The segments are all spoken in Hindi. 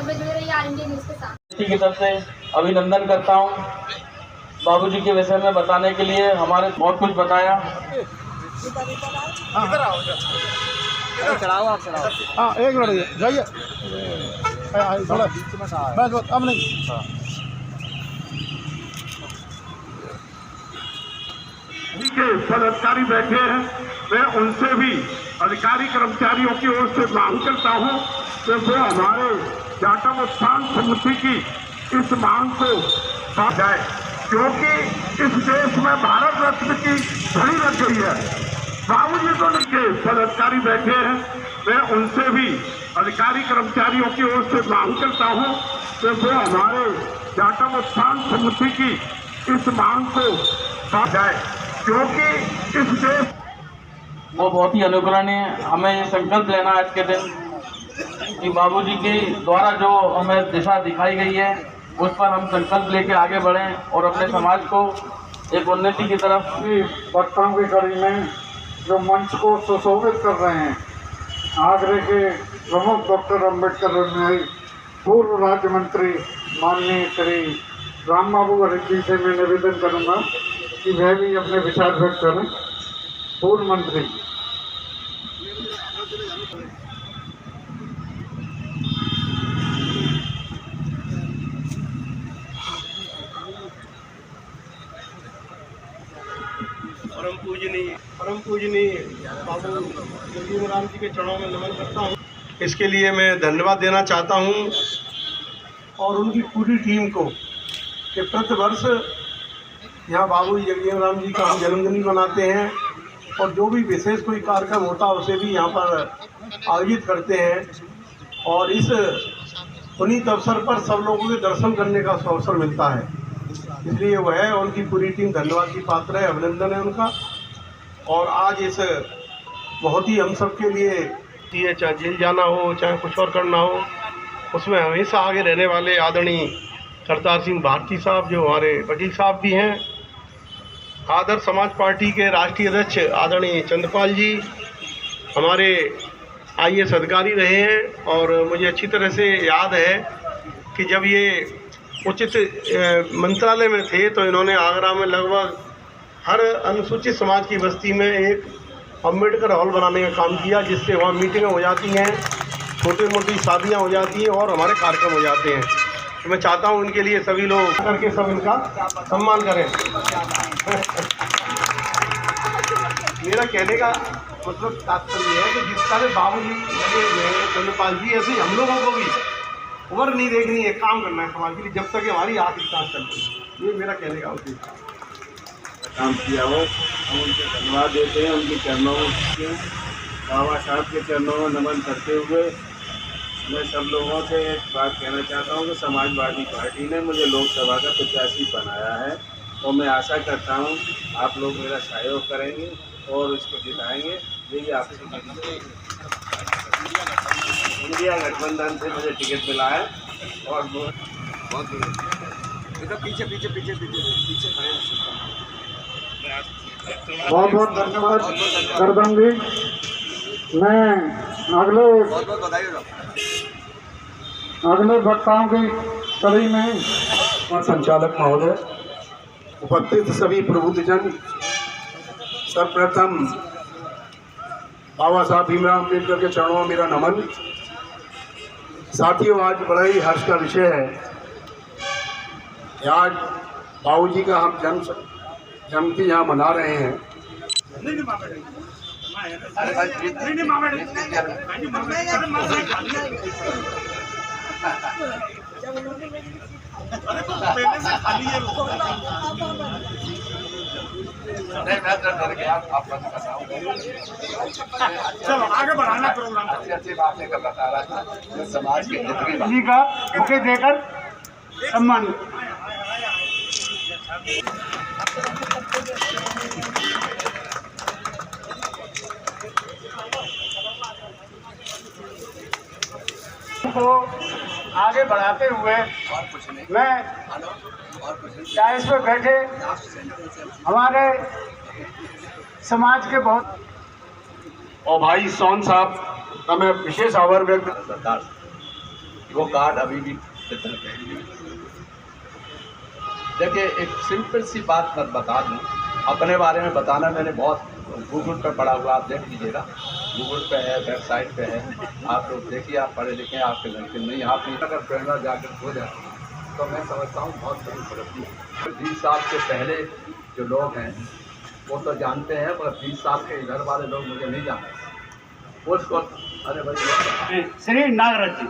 सब जुड़े रहिए आर इंडिया न्यूज़ के साथ। की तरफ से अभिनंदन करता हूँ। बाबूजी के विषय में बताने के लिए हमारे बहुत कुछ बताया। हाँ एक मिनट जाइए थोड़ा बस अब नहीं। के पदाधिकारी बैठे हैं, मैं उनसे भी अधिकारी कर्मचारियों की ओर से मांग करता हूं कि वो हमारे जाटव उत्थान समिति की इस मांग को साथ जाए, क्योंकि इस देश में भारत रत्न की घड़ी लग गई है। बाबूजी को के पदाधिकारी बैठे हैं, मैं उनसे भी अधिकारी कर्मचारियों की ओर से मांग करता हूं कि वो हमारे जाटव उत्थान समिति की इस मांग को साथ जाए, क्योंकि इस देश वो बहुत ही अनुकरणीय। हमें ये संकल्प लेना है आज के दिन कि बाबूजी के द्वारा जो हमें दिशा दिखाई गई है उस पर हम संकल्प लेके आगे बढ़ें और अपने समाज को एक उन्नति की तरफ। वक्ताओं की कड़ी में जो मंच को सुशोभित कर रहे हैं, आगरे के प्रमुख डॉक्टर अम्बेडकर अनुयायी पूर्व राज्य मंत्री माननीय श्री राम बाबू गरीब जी से मैं निवेदन करूंगा कि वह भी अपने विचार व्यक्त करें। पूर्व मंत्री परम पूजनीय बाबू जगजीवन राम जी के चरणों में नमन करता हूँ। इसके लिए मैं धन्यवाद देना चाहता हूँ और उनकी पूरी टीम को कि प्रतिवर्ष यहाँ बाबू जगजीवन राम जी का हम जन्मदिन मनाते हैं और जो भी विशेष कोई कार्यक्रम होता है उसे भी यहाँ पर आयोजित करते हैं और इस पुनीत अवसर पर सब लोगों के दर्शन करने का अवसर मिलता है। इसलिए वह है, उनकी पूरी टीम धन्यवाद की पात्र है, अभिनंदन है उनका। और आज इस बहुत ही हम सब के लिए चाहे जेल जाना हो चाहे कुछ और करना हो, उसमें हमेशा आगे रहने वाले आदरणीय करतार सिंह भारती साहब जो हमारे वकील साहब भी हैं, आदर्श समाज पार्टी के राष्ट्रीय अध्यक्ष आदरणीय चंद्रपाल जी हमारे IAS अधिकारी रहे हैं। और मुझे अच्छी तरह से याद है कि जब ये उचित मंत्रालय में थे तो इन्होंने आगरा में लगभग हर अनुसूचित समाज की बस्ती में एक अम्बेडकर हॉल बनाने का काम किया, जिससे वहाँ मीटिंगें हो जाती हैं, छोटी मोटी शादियाँ हो जाती हैं और हमारे कार्यक्रम हो जाते हैं। तो मैं चाहता हूँ इनके लिए सभी लोग करके सब इनका सम्मान करें। मेरा कहने का मतलब तात्पर्य है कि जिस तरह बाबूजी लगे चंद्रपाल जी, ऐसे हम लोगों को भी उम्र नहीं देखनी है, काम करना है समाज के लिए जब तक हमारी आर्थिक सांस चलती है। ये मेरा कहने का उद्देश्य काम किया हो, हम उनके धन्यवाद देते हैं। उनके चरणों में बाबा साहब के चरणों में नमन करते हुए मैं सब लोगों से एक बात कहना चाहता हूँ कि समाजवादी पार्टी ने मुझे लोकसभा का प्रत्याशी बनाया है और मैं आशा करता हूँ आप लोग मेरा सहयोग करेंगे और इसको जिताएंगे। यही आपसे इंडिया गठबंधन से मुझे टिकट मिला है और बहुत पीछे पीछे पीछे पीछे पीछे बहुत बहुत धन्यवाद करदम जी। मैं अगले वक्ताओं की कड़ी में संचालक महोदय, उपस्थित सभी प्रबुद्धजन, सर्वप्रथम बाबा साहब भीमराव अम्बेडकर के चरणों में मेरा नमन। साथियों, आज बड़ा ही हर्ष का विषय है कि आज बाबूजी का हम जयंती यहाँ मना रहे हैं। चलो आगे बढ़ाना प्रोग्राम। अच्छी बातें कर बता रहा था समाज के हित में का बुके देकर सम्मान। को आगे बढ़ाते हुए मैं डायस पर बैठे हमारे समाज के बहुत और भाई सोन साहब का मैं विशेष आभार व्यक्त वो कार्ड अभी भी वितरण है। देखिए, एक सिंपल सी बात मैं बता दूं, अपने बारे में बताना मैंने बहुत गूगल पे पढ़ा हुआ, आप देख लीजिएगा, गूगल पे है, वेबसाइट पे है, आप लोग देखिए, आप पढ़े लिखे हैं, आपके लड़के नहीं, आप नहीं, अगर प्रेरणा जागृत हो जाए तो मैं समझता हूँ बहुत बड़ी प्रगति है। 20 साल से पहले जो लोग हैं वो तो जानते हैं, पर 20 साल के इधर वाले लोग मुझे नहीं जानते। उसको अरे भाई श्री नागराज जी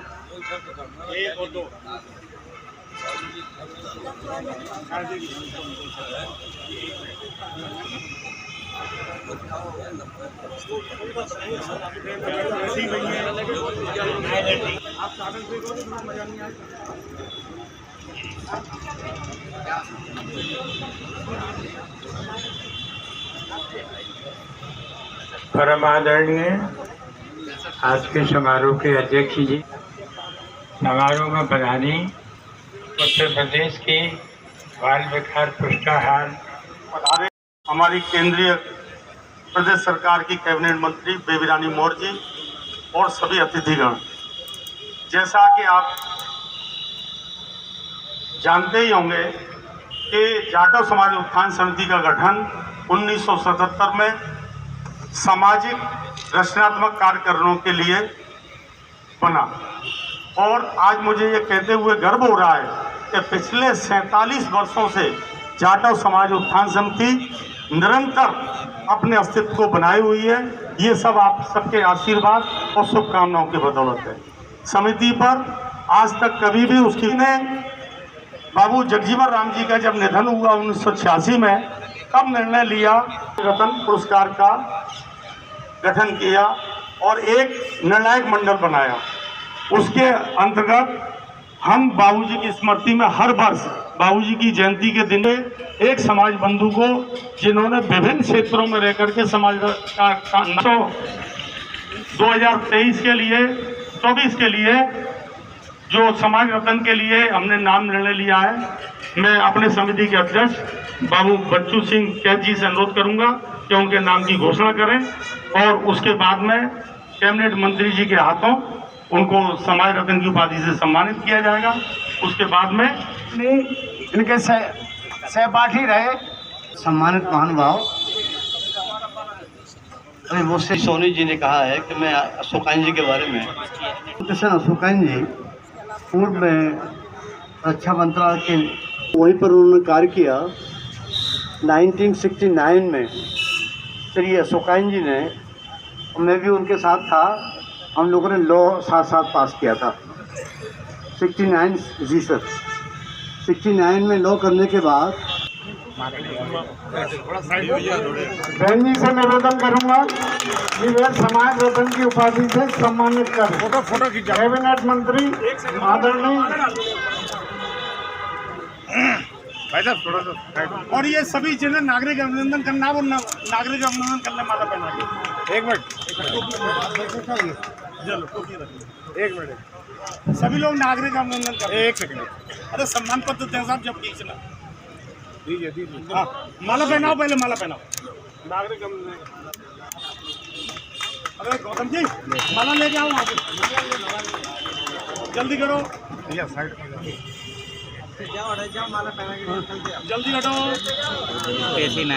परम आदरणीय आज के समारोह के अध्यक्ष जी, समारोह में प्रधानी उत्तर प्रदेश की बाल विकास पुरस्कार हमारी केंद्रीय प्रदेश सरकार की कैबिनेट मंत्री बेबी रानी मौर्य जी और सभी अतिथिगण, जैसा कि आप जानते ही होंगे कि जाटव समाज उत्थान समिति का गठन 1977 में सामाजिक रचनात्मक कार्य करने के लिए बना। और आज मुझे ये कहते हुए गर्व हो रहा है कि पिछले 47 वर्षों से जाटव समाज उत्थान समिति निरंतर अपने अस्तित्व को बनाए हुई है। ये सब आप सबके आशीर्वाद और शुभकामनाओं की बदौलत है। समिति पर आज तक कभी भी उसकी ने बाबू जगजीवन राम जी का जब निधन हुआ 1986 में, तब निर्णय लिया रत्न पुरस्कार का गठन किया और एक निर्णायक मंडल बनाया। उसके अंतर्गत हम बाबूजी की स्मृति में हर वर्ष बाबूजी की जयंती के दिन एक समाज बंधु को, जिन्होंने विभिन्न क्षेत्रों में रह करके समाज का 2023 के लिए 24 के लिए जो समाज रत्न के लिए हमने नाम निर्णय लिया है, मैं अपने समिति के अध्यक्ष बाबू बच्चू सिंह कैद जी से अनुरोध करूंगा कि उनके नाम की घोषणा करें और उसके बाद में कैबिनेट मंत्री जी के हाथों उनको समाज रत्न की उपाधि से सम्मानित किया जाएगा। उसके बाद में इनके सहपाठी रहे सम्मानित महानुभाव। अभी मुझसे सोनी जी ने कहा है कि मैं अशोकान जी के बारे में, कृष्ण अशोकान जी पूर्व में रक्षा मंत्रालय के वहीं पर उन्होंने कार्य किया। 1969 में श्री अशोकान जी ने, मैं भी उनके साथ था, हम लोगों ने लॉ साथ साथ पास किया था 69 में लॉ करने के बाद बहन जी से निवेदन करूंगा कि वे समाज रत्न की उपाधि से सम्मानित करें। फोटो कैबिनेट मंत्री आदरणीय और ये सभी जिन्हें नागरिक अभिनंदन करना, वो नागरिक अभिनंदन करने माला पहना के एक मिनट सभी लोग नागरिक अभिनंदन कर, एक सेकंड, अरे सम्मान पत्र दें साहब, जब खींचना दीजिए हाँ, माला पहनाओ, पहले माला पहनाओ, नागरिक अभिनंदन। अरे गौतम जी माला लेके आओ, वहाँ जल्दी करो भैया, साइड माला पहना के जल्दी हटो, पैसे ना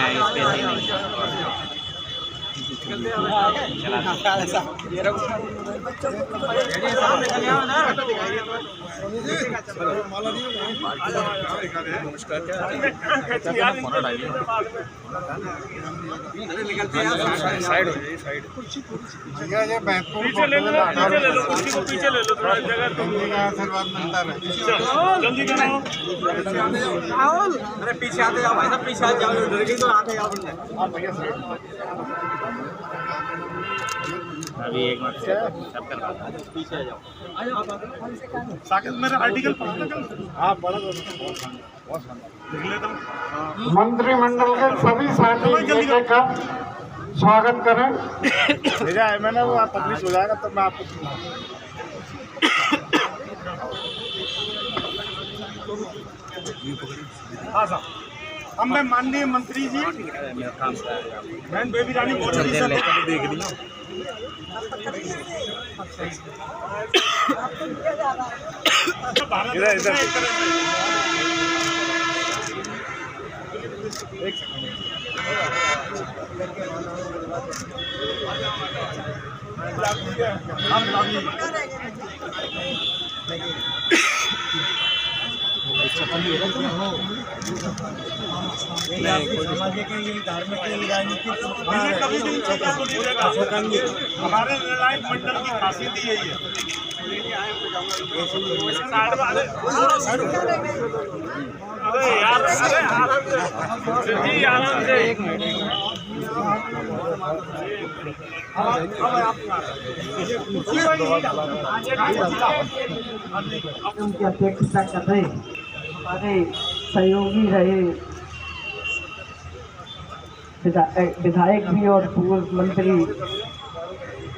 साइड पीछे ले लो, पीछे ले लो, थोड़ा जगह आशीर्वाद मिलता है। जल्दी करो, अरे पीछे आते जाओ भाई साहब, पीछे आ जाओ, डर गई तो आते जाओ अभी एक मिनट सब करवा पीछे आ जाओ। साकिब मेरा आर्टिकल पढ़ना कल, हाँ पढ़ा लिख लेता हूँ। मंत्रिमंडल के सभी साथी का स्वागत करें। भेजा है मैंने, वो आप पब्लिश हो जाएगा तब मैं आपको हाँ साहब अब मैं माननीय मंत्री जी बहन बेबी रानी मौर्य जी से देख रही हूँ। हमारे रिलायंस मंडल की खासियत ही यही है। अरे यार आराम से उनकी अध्यक्षता कर रहे हमारे सहयोगी रहे विधायक भी और पूर्व मंत्री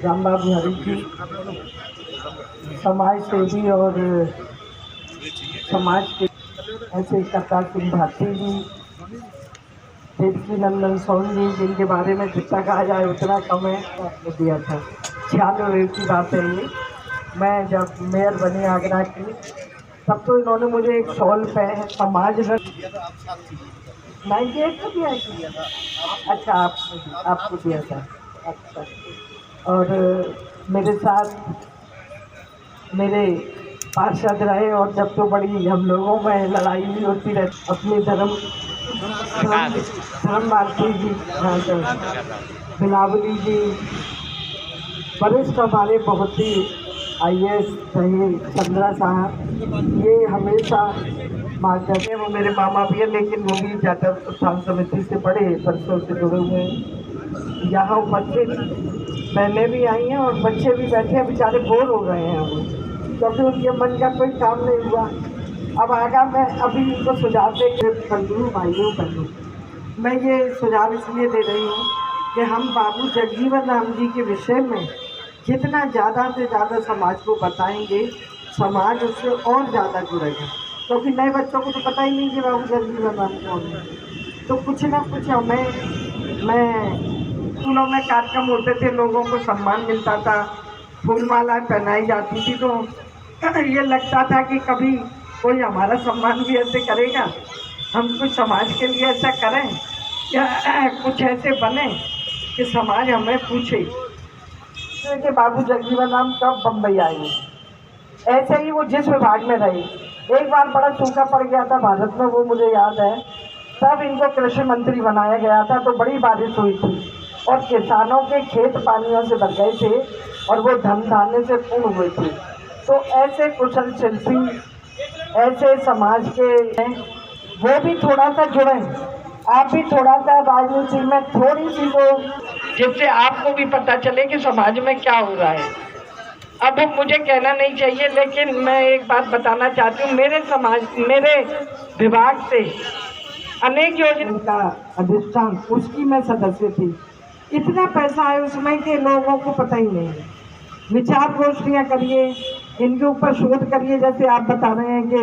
राम बाबू हरी जी, समाज सेवी और समाज के ऐसे करतार सिंह भारती जी, देवकी नंदन सोन जी, जिनके बारे में जितना कहा जाए उतना कम है, आपने दिया था। 96 की बात है ये। मैं जब मेयर बनी आगरा की तब तो इन्होंने मुझे एक शॉल पे समाज रत्न 98 को दिया था। अच्छा, आपको दिया था। अच्छा, और मेरे साथ मेरे पार्षद रहे और जब तो बड़ी हम लोगों में लड़ाई भी होती रहती। अपने धर्म भारती जी, बिलावली जी, वरिष्ठ हमारे बहुत ही IAS रहे, चंद्रा साहब, ये हमेशा मार्गदर्शन। वो मेरे मामा भी है, लेकिन वो भी जाटव उत्थान समिति से बड़े वर्षों से जुड़े हुए हैं। यहाँ बच्चे बहनें भी आई हैं और बच्चे भी बैठे हैं, बेचारे बोर हो गए हैं वो, क्योंकि उनके मन का कोई काम नहीं हुआ। अब आगा मैं अभी इनको सुझाव दे के बंधु भाइयों बहनों, मैं ये सुझाव इसलिए दे रही हूँ कि हम बाबू जगजीवन राम जी के विषय में जितना ज़्यादा से ज़्यादा समाज को बताएंगे, समाज उससे और ज़्यादा जुड़ेगा। क्योंकि नए बच्चों को तो पता ही नहीं कि बाबू जगजीवन राम कौन है। तो कुछ ना कुछ मैं स्कूलों में कार्यक्रम होते थे, लोगों को सम्मान मिलता था, फूलमालाएँ पहनाई जाती थी, तो ये लगता था कि कभी कोई हमारा सम्मान भी ऐसे करेगा, हम कुछ समाज के लिए ऐसा करें या कुछ ऐसे बने कि समाज हमें पूछे कि बाबू जगजीवन राम कब बम्बई आए। ऐसे ही वो जिस विभाग में रहे, एक बार बड़ा सूखा पड़ गया था भारत में, वो मुझे याद है, तब इनको कृषि मंत्री बनाया गया था, तो बड़ी बारिश हुई थी और किसानों के खेत पानियों से भर गए थे और वो धन धान्य से पूर्ण हुए थे। तो ऐसे कुशल शिल्पी, ऐसे समाज के हैं, वो भी थोड़ा सा जुड़े, आप भी थोड़ा सा राजनीति में थोड़ी सी वो, जिससे आपको भी पता चले कि समाज में क्या हो रहा है। अब मुझे कहना नहीं चाहिए, लेकिन मैं एक बात बताना चाहती हूँ, मेरे समाज, मेरे विभाग से अनेक योजना का अधिष्ठान, उसकी मैं सदस्य थी। इतना पैसा है उसमें कि लोगों को पता ही नहीं है। विचार गोष्ठियाँ करिए, इनके ऊपर शोध करिए, जैसे आप बता रहे हैं कि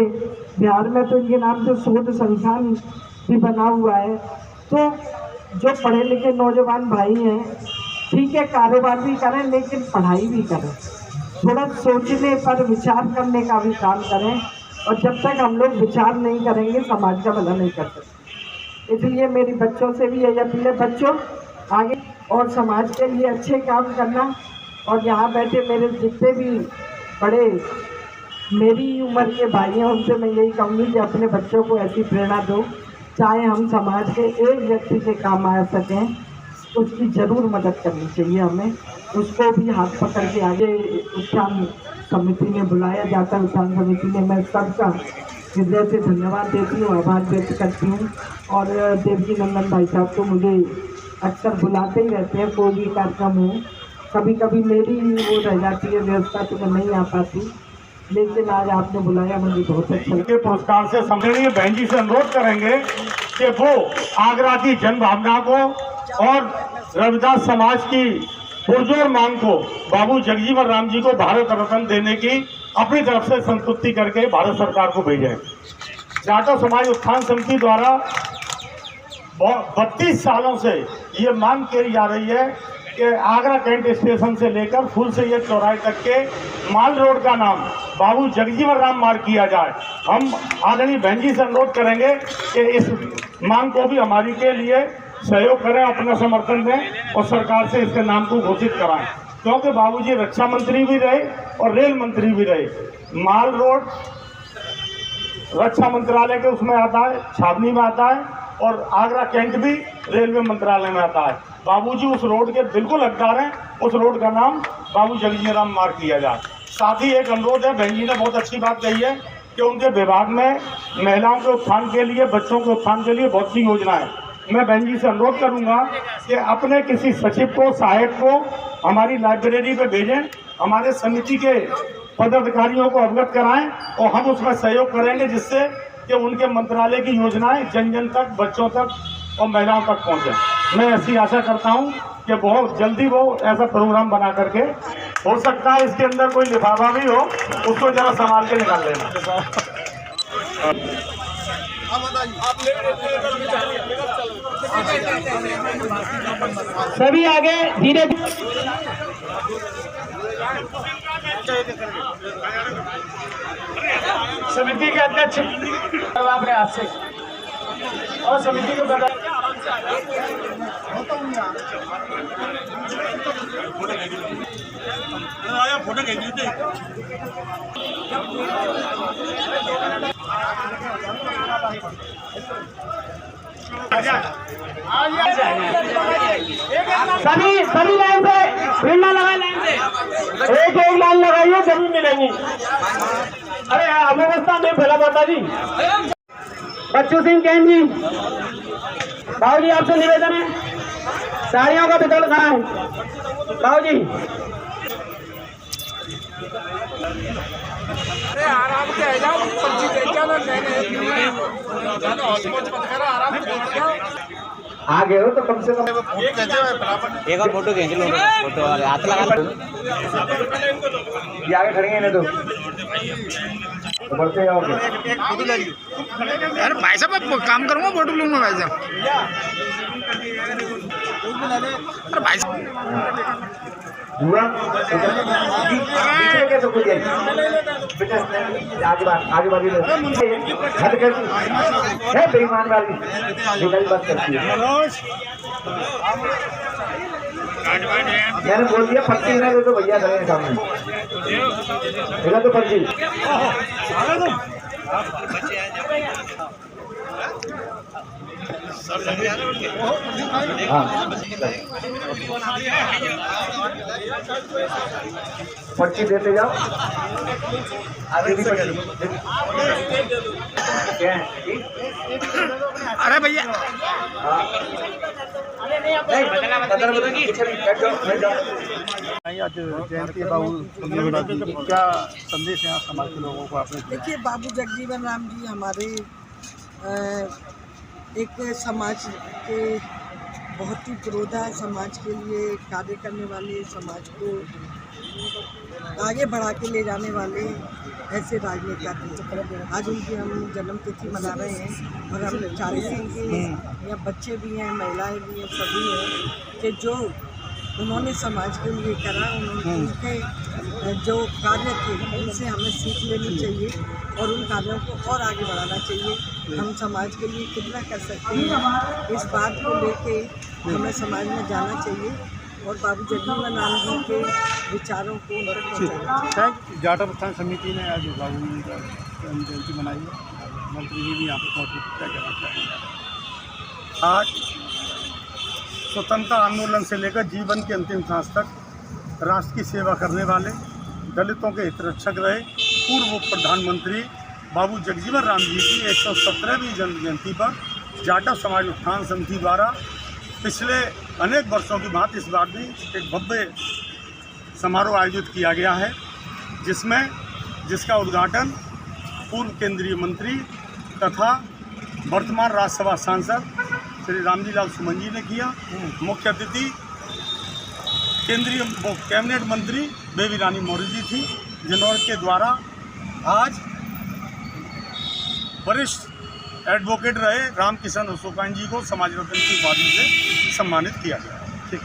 बिहार में तो इनके नाम से शोध संस्थान भी बना हुआ है। तो जो पढ़े लिखे नौजवान भाई हैं, ठीक है, कारोबार भी करें लेकिन पढ़ाई भी करें, थोड़ा सोचने पर विचार करने का भी काम करें। और जब तक हम लोग विचार नहीं करेंगे, समाज का भला नहीं कर सकते। इसलिए मेरी बच्चों से भी यही अपील है, बच्चों आगे और समाज के लिए अच्छे काम करना। और यहाँ बैठे मेरे जितने भी बड़े मेरी उम्र के भाई हैं, उनसे मैं यही कहूँगी कि अपने बच्चों को ऐसी प्रेरणा दो, चाहे हम समाज के एक व्यक्ति के काम आ सकें, उसकी ज़रूर मदद करनी चाहिए हमें। उसको भी हाथ पकड़ के आगे उत्थान समिति में बुलाया जाता है। उत्थान समिति में मैं सबका हृदय से धन्यवाद देती हूँ, आभार व्यक्त करती हूँ। और देवकी नंदन भाई साहब तो मुझे अक्सर बुलाते ही रहते हैं, कोई भी कार्यक्रम हो। कभी कभी मेरी वो रह जाती है व्यवस्था, तो मैं नहीं आ पाती, लेकिन आज आपने बुलाया, मुझे बहुत अच्छा लगा। पुरस्कार से सम्मानीय बहन जी से अनुरोध करेंगे कि वो आगरा की जन भावना को और रविदास समाज की पुरजोर मांग को बाबू जगजीवन राम जी को भारत रत्न देने की अपनी तरफ से संतुष्टि करके भारत सरकार को भेजें। जाटव समाज उत्थान समिति द्वारा 32 सालों से ये मांग करी जा रही है कि आगरा कैंट स्टेशन से लेकर फुल सैयद चौराहे तक के माल रोड का नाम बाबू जगजीवन राम मार्ग किया जाए। हम आदरणीय बहन जी से अनुरोध करेंगे कि इस मांग को भी हमारी के लिए सहयोग करें, अपना समर्थन दें और सरकार से इसके नाम को घोषित कराएं, क्योंकि बाबूजी रक्षा मंत्री भी रहे और रेल मंत्री भी रहे। माल रोड रक्षा मंत्रालय के उसमें आता है, छावनी में आता है, और आगरा कैंट भी रेलवे मंत्रालय में आता है। बाबूजी उस रोड के बिल्कुल हकदार हैं, उस रोड का नाम बाबू जगजीवन राम मार्ग किया जाए। साथ ही एक अनुरोध है, बहन जी ने बहुत अच्छी बात कही है कि उनके विभाग में महिलाओं के उत्थान के लिए, बच्चों के उत्थान के लिए बहुत सी योजनाएं हैं। मैं बहन जी से अनुरोध करूंगा कि अपने किसी सचिव को, सहायक को हमारी लाइब्रेरी पे भेजें, हमारे समिति के पदाधिकारियों को अवगत कराएं और हम उसमें सहयोग करेंगे, जिससे कि उनके मंत्रालय की योजनाएं जन जन तक, बच्चों तक और महिलाओं तक पहुंचे। मैं ऐसी आशा करता हूं कि बहुत जल्दी वो ऐसा प्रोग्राम बना करके, हो सकता है इसके अंदर कोई लिफाफा भी हो, उसको जरा संभाल के निकाल लेना। सभी आगे धीरे समिति के अध्यक्ष अपने हाथ से और समिति को बता फोटो सभी लाइन पे प्रिंटा लगाए, लाइन से एक लाइन लगाइए, सभी मिलेंगी। अरे अव्यवस्था में फैला माता जी। बच्चू सिंह कैन जी, बाबू जी आपसे निवेदन है, साड़ियों का वितरण कहाँ है बाबू जी? अरे आराम से आ जाओ, सब्जी दे क्या ना आगे हो तो कम से कम एक और फोटो खींच लो, फोटो हाथ लगा लो, ये आगे खड़े हैं तो बढ़ते जाओगे। अरे भाई साहब काम करूँगा, फोटो लूँगा भाई साहब। अरे भाई साहब हुआ कैसे कुछ आगे बारी है बेईमान वाली बात करती है। मैंने बोल दिया पट्टी ना दे तो भैया खड़े सामने देखा तो पर्ची। पर्ची देते जाओ, आगे भी पर्ची। अरे भैया आज जयंती बाबू जगजीवन जी, क्या संदेश है समाज के लोगों को आपने? देखिए, बाबू जगजीवन राम जी हमारे एक समाज के बहुत ही पुरोधा, समाज के लिए कार्य करने वाले, समाज को आगे बढ़ा के ले जाने वाले ऐसे राजनेता थे। आज उनकी हम जन्म तिथि मना रहे हैं और हम चाहते हैं कि या बच्चे भी हैं, महिलाएं भी हैं, सभी हैं कि जो उन्होंने समाज के लिए करा, उनके जो कार्य थे उनसे हमें सीख लेनी चाहिए और उन कार्यों को और आगे बढ़ाना चाहिए। हम समाज के लिए कितना कर सकते हैं, इस बात को लेके हमें समाज में जाना चाहिए और बाबू जगजीवन राम जी के विचारों को उन तक पहुँचाना चाहिए। जाटा प्रस्थान समिति ने आज बाबू जी का जयंती मनाई है, मंत्री जी भी यहाँ पर मौजूद, क्या कहना चाहेंगे? आज स्वतंत्रता आंदोलन से लेकर जीवन के अंतिम सांस तक राष्ट्र की सेवा करने वाले, दलितों के हितरक्षक रहे पूर्व प्रधानमंत्री बाबू जगजीवन राम जी की 117वीं जन्म जयंती पर जाटा समाज उत्थान समिति द्वारा पिछले अनेक वर्षों की बात इस बार भी एक भव्य समारोह आयोजित किया गया है, जिसका उद्घाटन पूर्व केंद्रीय मंत्री तथा वर्तमान राज्यसभा सांसद श्री रामजी लाल सुमन जी ने किया। मुख्य अतिथि केंद्रीय कैबिनेट मंत्री बेबी रानी मौर्य जी थी, जिन्होंने के द्वारा आज वरिष्ठ एडवोकेट रहे रामकिशन सुकाइन जी को समाज रत्न की उपाधि से सम्मानित किया गया। ठीक।